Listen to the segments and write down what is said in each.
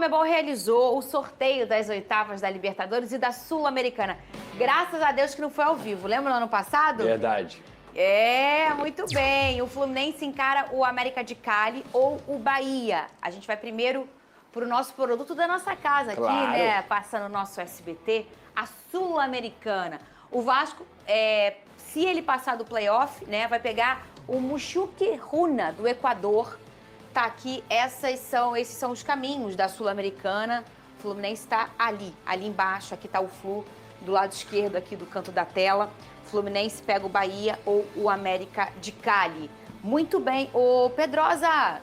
Conmebol realizou o sorteio das oitavas da Libertadores e da Sul-Americana. Graças a Deus que não foi ao vivo. Lembra no ano passado? Verdade. Muito bem. O Fluminense encara o América de Cali ou o Bahia. A gente vai primeiro pro nosso produto da nossa casa aqui, Claro. né? Passando o nosso SBT, a Sul-Americana. O Vasco, se ele passar do playoff, né, vai pegar o Muxuque Runa, do Equador. Tá aqui, esses são os caminhos da Sul-Americana. O Fluminense está ali embaixo. Aqui tá o Flu, do lado esquerdo aqui do canto da tela. O Fluminense pega o Bahia ou o América de Cali. Muito bem. Ô, Pedrosa,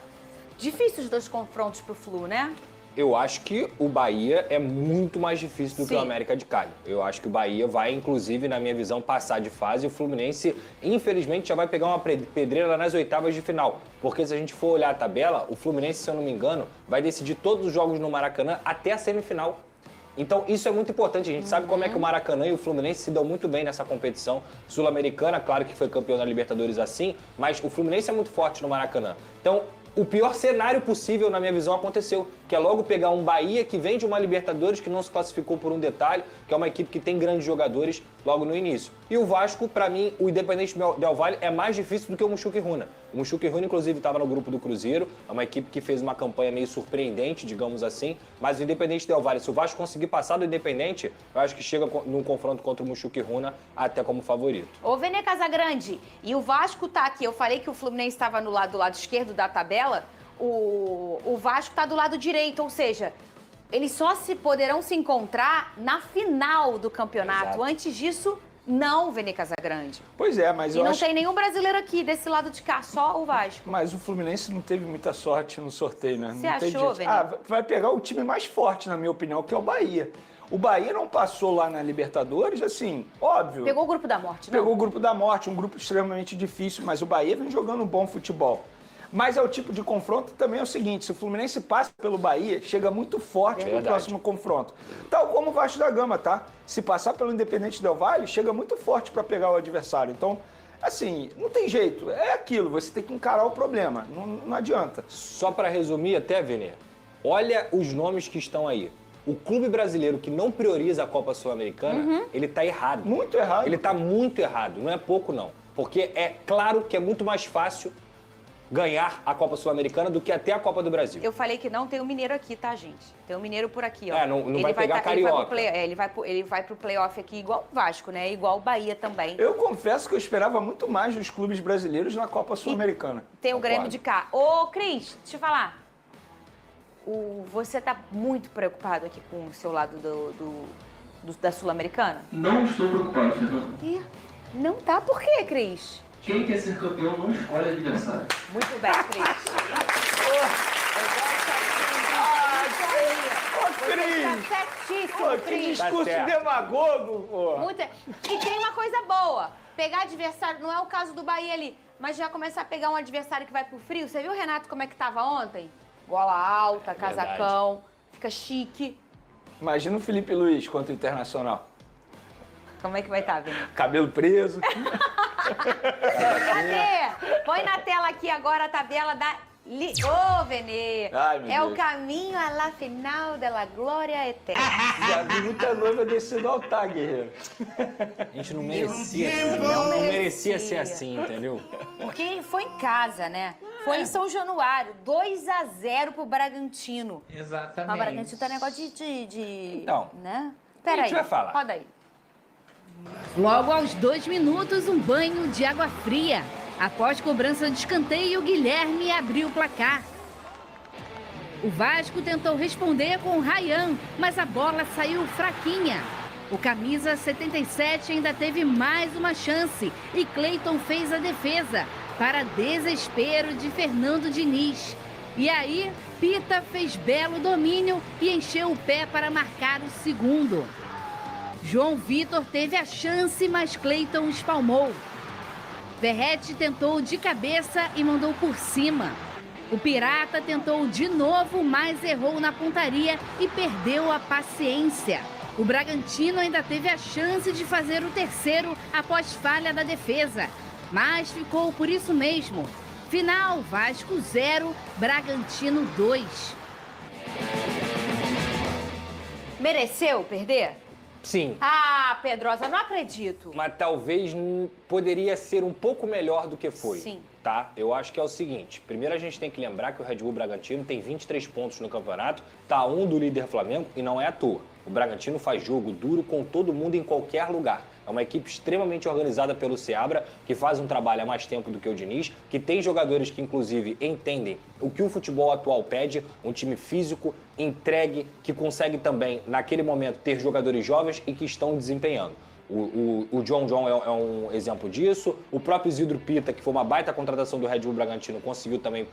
difícil os dois confrontos pro Flu, né? Eu acho que o Bahia é muito mais difícil do que o América de Cali. Eu acho que o Bahia vai, inclusive, na minha visão, passar de fase. E o Fluminense, infelizmente, já vai pegar uma pedreira nas oitavas de final. Porque se a gente for olhar a tabela, o Fluminense, se eu não me engano, vai decidir todos os jogos no Maracanã até a semifinal. Então, isso é muito importante. A gente sabe como é que o Maracanã e o Fluminense se dão muito bem nessa competição sul-americana. Claro que foi campeão da Libertadores assim, mas o Fluminense é muito forte no Maracanã. Então, o pior cenário possível, na minha visão, aconteceu, que é logo pegar um Bahia que vem de uma Libertadores que não se classificou por um detalhe, que é uma equipe que tem grandes jogadores logo no início. E o Vasco, pra mim, o Independente Del Valle é mais difícil do que o Muxuque Runa. O Muxuque Runa, inclusive, estava no grupo do Cruzeiro, é uma equipe que fez uma campanha meio surpreendente, digamos assim, mas o Independente Del Valle, se o Vasco conseguir passar do Independente, eu acho que chega num confronto contra o Muxuque Runa até como favorito. Ô, Vene Casagrande, e o Vasco tá aqui, eu falei que o Fluminense estava do lado esquerdo da tabela, o Vasco tá do lado direito, ou seja, eles só poderão se encontrar na final do campeonato. Exato. Antes disso, não, Vene Casagrande. Pois é, mas eu não acho... tem nenhum brasileiro aqui desse lado de cá, só o Vasco. Mas o Fluminense não teve muita sorte no sorteio, né? Você Não tem achou, jeito. Vene? Vai pegar o time mais forte, na minha opinião, que é o Bahia. O Bahia não passou lá na Libertadores, assim, óbvio. Pegou o grupo da morte, não? Pegou o grupo da morte, um grupo extremamente difícil, mas o Bahia vem jogando um bom futebol. Mas é o tipo de confronto também é o seguinte, se o Fluminense passa pelo Bahia, chega muito forte no próximo confronto. Tal como o Vasco da Gama, tá? Se passar pelo Independente Del Valle, chega muito forte para pegar o adversário. Então, assim, não tem jeito. É aquilo, você tem que encarar o problema. Não adianta. Só para resumir até, Vene, olha os nomes que estão aí. O clube brasileiro que não prioriza a Copa Sul-Americana, ele tá errado. Muito errado. Ele tá muito errado, não é pouco não. Porque é claro que é muito mais fácil ganhar a Copa Sul-Americana do que até a Copa do Brasil. Eu falei que não, tem um mineiro aqui, tá, gente? Tem um mineiro por aqui, ó. Não vai pegar carioca. Ele vai pro playoff aqui igual o Vasco, né? Igual o Bahia também. Eu confesso que eu esperava muito mais dos clubes brasileiros na Copa Sul-Americana. Tem o Grêmio de cá. Ô, Cris, deixa eu falar. Você tá muito preocupado aqui com o seu lado da Sul-Americana? Não estou preocupado, Fernando. Não tá? Por quê, Cris? Quem quer ser campeão não escolhe adversário. Muito bem, Cris. Cris! Certíssimo, Que Cris. discurso demagogo, pô! E tem uma coisa boa. Pegar adversário, não é o caso do Bahia ali, mas já começar a pegar um adversário que vai pro frio. Você viu, Renato, como é que tava ontem? Gola alta, casacão, fica chique. Imagina o Felipe Luiz contra o Internacional. Como é que vai estar, Vini? Cabelo preso. Cadê? Põe na tela aqui agora a tabela da... Ô, Vene! É o caminho à la final da la glória eterna. Já vi muita noiva descer do altar, guerreiro. A gente não merecia, não merecia ser assim, entendeu? Porque foi em casa, né? Foi em São Januário, 2-0 pro Bragantino. Exatamente. Mas o Bragantino tá negócio Então, né? a Peraí, gente vai falar. roda aí. Logo aos 2 minutos, um banho de água fria. Após cobrança de escanteio, Guilherme abriu o placar. O Vasco tentou responder com o Ryan, mas a bola saiu fraquinha. O camisa 77 ainda teve mais uma chance e Cleiton fez a defesa, para desespero de Fernando Diniz. E aí, Pita fez belo domínio e encheu o pé para marcar o segundo. João Vitor teve a chance, mas Cleiton espalmou. Verratti tentou de cabeça e mandou por cima. O Pirata tentou de novo, mas errou na pontaria e perdeu a paciência. O Bragantino ainda teve a chance de fazer o terceiro após falha da defesa, mas ficou por isso mesmo. Final, Vasco 0, Bragantino 2. Mereceu perder? Sim. Ah, Pedrosa, não acredito. Mas talvez poderia ser um pouco melhor do que foi. Sim. Tá? Eu acho que é o seguinte. Primeiro a gente tem que lembrar que o Red Bull Bragantino tem 23 pontos no campeonato, tá um do líder Flamengo e não é à toa. O Bragantino faz jogo duro com todo mundo em qualquer lugar. É uma equipe extremamente organizada pelo Seabra, que faz um trabalho há mais tempo do que o Diniz, que tem jogadores que, inclusive, entendem o que o futebol atual pede, um time físico, entregue, que consegue também, naquele momento, ter jogadores jovens e que estão desempenhando. O John é um exemplo disso. O próprio Isidro Pita, que foi uma baita contratação do Red Bull Bragantino, conseguiu também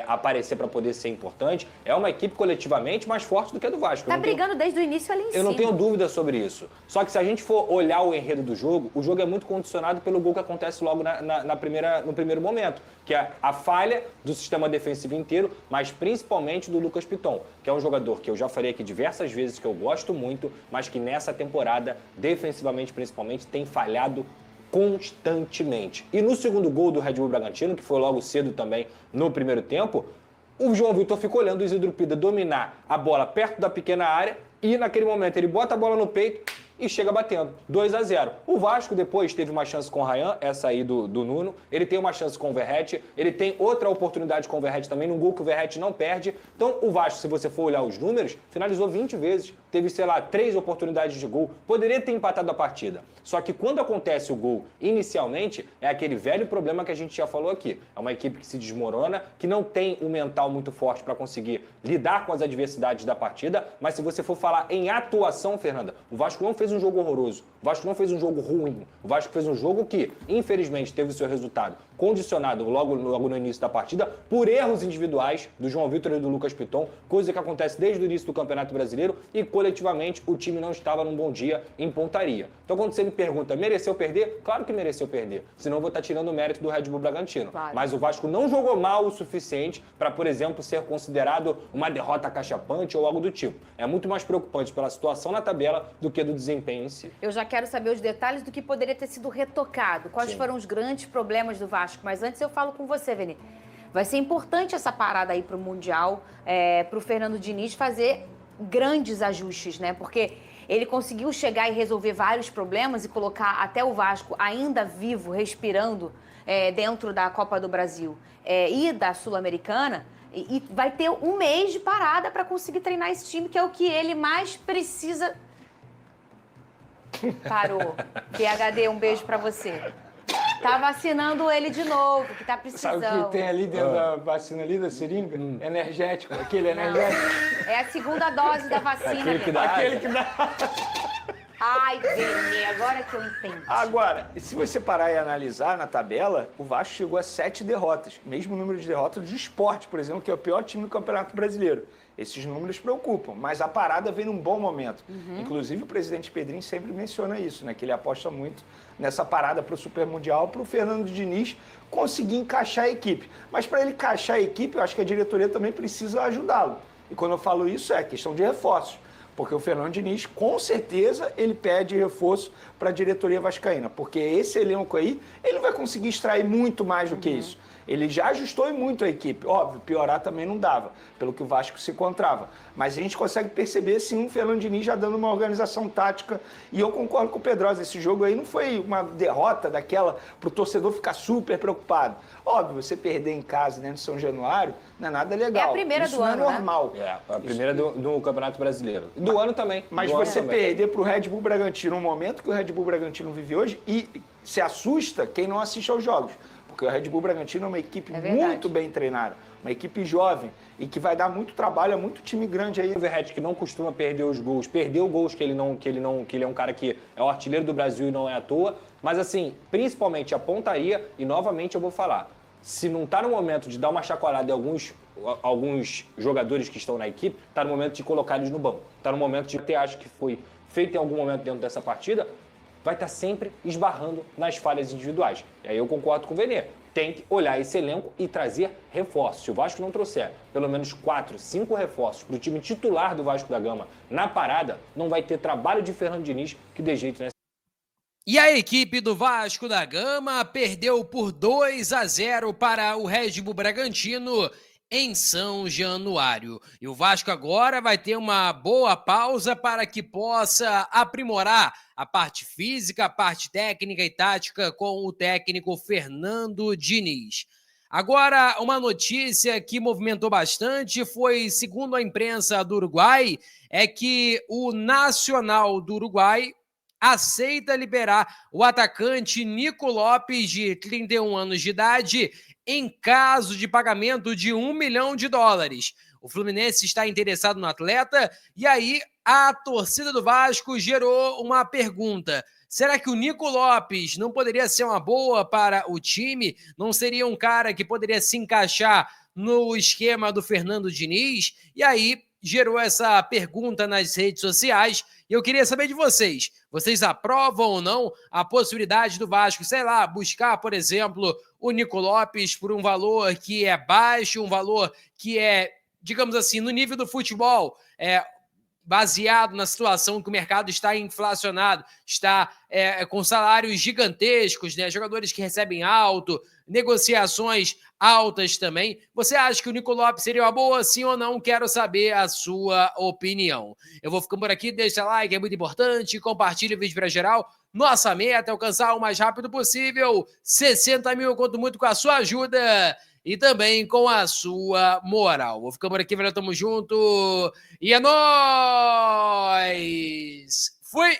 aparecer para poder ser importante. É uma equipe coletivamente mais forte do que a do Vasco. Tá brigando desde o início ali em cima. Eu não tenho dúvida sobre isso. Só que se a gente for olhar o enredo do jogo, o jogo é muito condicionado pelo gol que acontece logo no primeiro momento, que é a falha do sistema defensivo inteiro, mas principalmente do Lucas Piton, que é um jogador que eu já falei aqui diversas vezes, que eu gosto muito, mas que nessa temporada, defensivamente principalmente, tem falhado constantemente. E no segundo gol do Red Bull Bragantino, que foi logo cedo também no primeiro tempo, o João Vitor ficou olhando o Isidro Pita dominar a bola perto da pequena área e naquele momento ele bota a bola no peito e chega batendo. 2-0. O Vasco depois teve uma chance com o Ryan, essa aí do Nuno. Ele tem uma chance com o Verratti. Ele tem outra oportunidade com o Verratti também, num gol que o Verratti não perde. Então, o Vasco, se você for olhar os números, finalizou 20 vezes. Teve, 3 oportunidades de gol. Poderia ter empatado a partida. Só que quando acontece o gol inicialmente, é aquele velho problema que a gente já falou aqui. É uma equipe que se desmorona, que não tem um mental muito forte para conseguir lidar com as adversidades da partida. Mas se você for falar em atuação, Fernanda, o Vasco não fez um jogo horroroso. O Vasco não fez um jogo ruim. O Vasco fez um jogo que, infelizmente, teve o seu resultado condicionado logo no início da partida por erros individuais do João Vitor e do Lucas Piton, coisa que acontece desde o início do Campeonato Brasileiro e, coletivamente, o time não estava num bom dia em pontaria. Então, quando você me pergunta, mereceu perder? Claro que mereceu perder. Senão eu vou estar tirando o mérito do Red Bull Bragantino. Claro. Mas o Vasco não jogou mal o suficiente para, por exemplo, ser considerado uma derrota cachapante ou algo do tipo. É muito mais preocupante pela situação na tabela do que do desempenho em si. Eu já quero saber os detalhes do que poderia ter sido retocado. Quais foram os grandes problemas do Vasco? Mas antes eu falo com você, Veni. Vai ser importante essa parada aí para o Mundial, para o Fernando Diniz fazer grandes ajustes, né? Porque ele conseguiu chegar e resolver vários problemas e colocar até o Vasco ainda vivo, respirando dentro da Copa do Brasil e da Sul-Americana. E vai ter um mês de parada para conseguir treinar esse time, que é o que ele mais precisa. Parou. PHD, um beijo para você. Tá vacinando ele de novo, que tá precisando. Sabe o que tem ali dentro da vacina ali, da seringa? Energético, aquele energético. É a segunda dose da vacina. Aquele que dá. Ai, Vini, agora que eu entendo. Agora, se você parar e analisar na tabela, o Vasco chegou a 7 derrotas. Mesmo número de derrotas do Sport, por exemplo, que é o pior time do Campeonato Brasileiro. Esses números preocupam, mas a parada vem num bom momento. Inclusive, o presidente Pedrinho sempre menciona isso, né? Que ele aposta muito nessa parada para o Super Mundial, para o Fernando Diniz conseguir encaixar a equipe. Mas para ele encaixar a equipe, eu acho que a diretoria também precisa ajudá-lo. E quando eu falo isso, é questão de reforços. Porque o Fernando Diniz, com certeza, ele pede reforço para a diretoria vascaína. Porque esse elenco aí, ele vai conseguir extrair muito mais do que isso. Ele já ajustou muito a equipe. Óbvio, piorar também não dava, pelo que o Vasco se encontrava. Mas a gente consegue perceber, sim, o Fernando Diniz já dando uma organização tática. E eu concordo com o Pedrosa, esse jogo aí não foi uma derrota daquela para o torcedor ficar super preocupado. Óbvio, você perder em casa dentro de São Januário não é nada legal. É a primeira isso do ano, não é normal. né? A primeira do Campeonato Brasileiro. Do ano também. Mas você perder para o Red Bull Bragantino, um momento que o Red Bull Bragantino vive hoje, e se assusta quem não assiste aos jogos. Porque o Red Bull Bragantino é uma equipe muito bem treinada, uma equipe jovem e que vai dar muito trabalho a muito time grande aí. O Verratti, que não costuma perder os gols, perdeu gols que ele é um cara que é o artilheiro do Brasil e não é à toa. Mas assim, principalmente a pontaria, e novamente eu vou falar, se não está no momento de dar uma chacoalhada em alguns jogadores que estão na equipe, está no momento de colocar eles no banco. Está no momento de até acho que foi feito em algum momento dentro dessa partida, vai estar sempre esbarrando nas falhas individuais. E aí eu concordo com o Venê. Tem que olhar esse elenco e trazer reforços. Se o Vasco não trouxer pelo menos 4, 5 reforços para o time titular do Vasco da Gama na parada, não vai ter trabalho de Fernando Diniz que dê jeito nessa. E a equipe do Vasco da Gama perdeu por 2-0 para o Red Bull Bragantino em São Januário. E o Vasco agora vai ter uma boa pausa para que possa aprimorar a parte física, a parte técnica e tática com o técnico Fernando Diniz. Agora, uma notícia que movimentou bastante foi, segundo a imprensa do Uruguai, é que o Nacional do Uruguai aceita liberar o atacante Nico Lopes, de 31 anos de idade, em caso de pagamento de $1 milhão. O Fluminense está interessado no atleta e aí a torcida do Vasco gerou uma pergunta. Será que o Nico Lopes não poderia ser uma boa para o time? Não seria um cara que poderia se encaixar no esquema do Fernando Diniz? E aí gerou essa pergunta nas redes sociais e eu queria saber de vocês. Vocês aprovam ou não a possibilidade do Vasco, sei lá, buscar, por exemplo, o Nico Lopes por um valor que é baixo, um valor que é, digamos assim, no nível do futebol, baseado na situação que o mercado está inflacionado, está com salários gigantescos, né? Jogadores que recebem alto, negociações altas também. Você acha que o Nico Lopes seria uma boa, sim ou não? Quero saber a sua opinião. Eu vou ficando por aqui, deixa like, é muito importante, compartilha o vídeo para geral. Nossa meta é alcançar o mais rápido possível 60 mil, eu conto muito com a sua ajuda e também com a sua moral. Vou ficando por aqui, velho, tamo junto e é nóis! Fui!